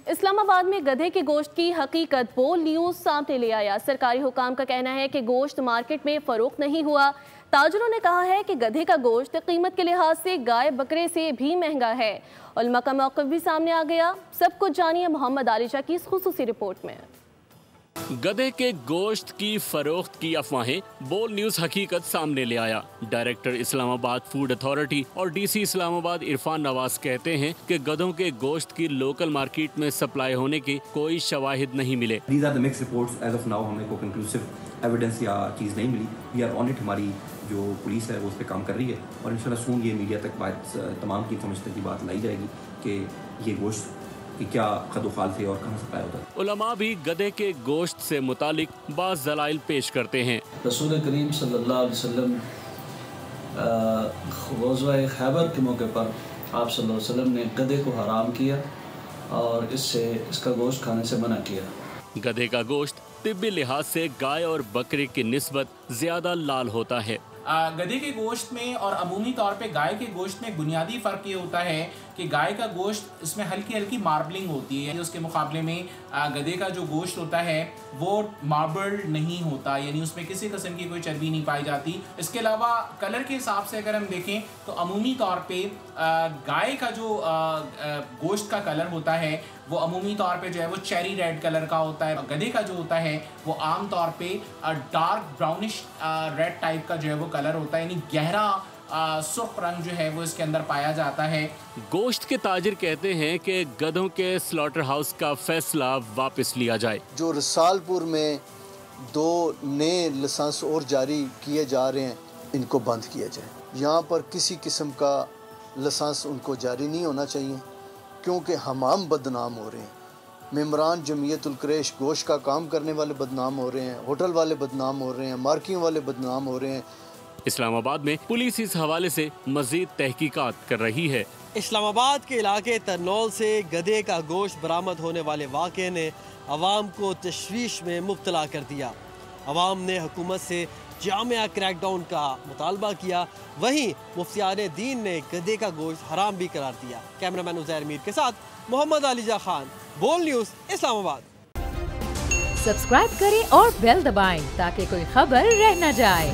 اسلام آباد میں گدھے کے گوشت کی حقیقت بول نیوز سامنے لے آیا۔ سرکاری حکام کا کہنا ہے کہ گوشت مارکیٹ میں فروخت نہیں ہوا۔ تاجروں نے کہا ہے کہ گدھے کا گوشت قیمت کے لحاظ سے گائے بکرے سے بھی مہنگا ہے۔ علماء کا موقف بھی سامنے آ گیا۔ سب کچھ جانیے محمد عالیشہ کی اس خصوصی رپورٹ میں۔ گدھے کے گوشت کی فروخت کی افواہیں بول نیوز حقیقت سامنے لے آیا۔ ڈائریکٹر اسلام آباد فوڈ اتھارٹی اور ڈی سی اسلام آباد عرفان نواز کہتے ہیں کہ گدھوں کے گوشت کی لوکل مارکیٹ میں سپلائی ہونے کے کوئی شواہد نہیں ملے۔ These are the mixed reports. As of now ہمیں کوئی conclusive evidence یا چیز نہیں ملی۔ We are on it. ہماری جو پولیس ہے وہ اس پہ کام کر رہی ہے اور انشاءاللہ سون یہ میڈیا تک تمام کی انفارمیشن کی بات لائی جائے گی کہ یہ گوشت کہ کیا خد و خال تھے اور کہاں سپلائی ہوتا ہے۔ علماء بھی گدھے کے گوشت سے متعلق بعض دلائل پیش کرتے ہیں۔ رسول کریم صلی اللہ علیہ وسلم غزوہ خیبر کے موقع پر آپ صلی اللہ علیہ وسلم نے گدھے کو حرام کیا اور اس کا گوشت کھانے سے منع کیا۔ گدھے کا گوشت طبی لحاظ سے گائے اور بکرے کی نسبت زیادہ لال ہوتا ہے۔ گدھے کے گوشت میں اور عمومی طور پہ گائے کے گوشت میں بنیادی فرق یہ ہوتا ہے کہ گائے کا گوشت اس میں ہلکی ہلکی ماربلنگ ہوتی ہے، اس کے مقابلے میں گدھے کا جو گوشت ہوتا ہے وہ ماربلڈ نہیں ہوتا، یعنی اس میں کسی قسم کی کوئی چربی نہیں پائی جاتی۔ اس کے علاوہ کلر کے حساب سے اگر ہم دیکھیں تو عمومی طور پہ گائے کا جو گوشت کا کلر ہوتا ہے وہ عمومی طور پہ جو ہے وہ چیری ریڈ کلر کا ہوتا ہے۔ گدھے کا جو ہوتا ہے وہ عام طور پہ ڈارک براؤنش ریڈ ٹائپ کا جو ہے وہ کلر ہوتا ہے، یعنی گہرا سرخ رنگ جو ہے وہ اس کے اندر پایا جاتا ہے۔ گوشت کے تاجر کہتے ہیں کہ گدھوں کے سلاٹر ہاؤس کا فیصلہ واپس لیا جائے۔ جو رسال پور میں 2 نئے لائسنس اور جاری کیے جا رہے ہیں ان کو بند کیا جائے۔ یہاں پر کسی قسم کا لائسنس ان کو جاری نہیں ہونا چاہیے کیونکہ ہمام بدنام ہو رہے ہیں۔ ممبران جمعیت القریش گوشت کا کام کرنے والے بدنام ہو رہے ہیں، ہوٹل والے بدنام ہو رہے ہیں، مارکیوں والے بدنام ہو رہے ہیں۔ اسلام آباد میں پولیس اس حوالے سے مزید تحقیقات کر رہی ہے۔ اسلام آباد کے علاقے ترنول سے گدھے کا گوشت برآمد ہونے والے واقعے نے عوام کو تشویش میں مبتلا کر دیا۔ عوام نے حکومت سے جامع کریک ڈاؤن کا مطالبہ کیا، وہیں مفتیان دین نے گدھے کا گوشت حرام بھی قرار دیا۔ کیمرامین عزیر میر کے ساتھ محمد عالیشہ خان، بول نیوز، اسلام آباد۔ سبسکرائب کریں اور بیل دبائیں تاکہ کوئی خبر رہ نہ جائے۔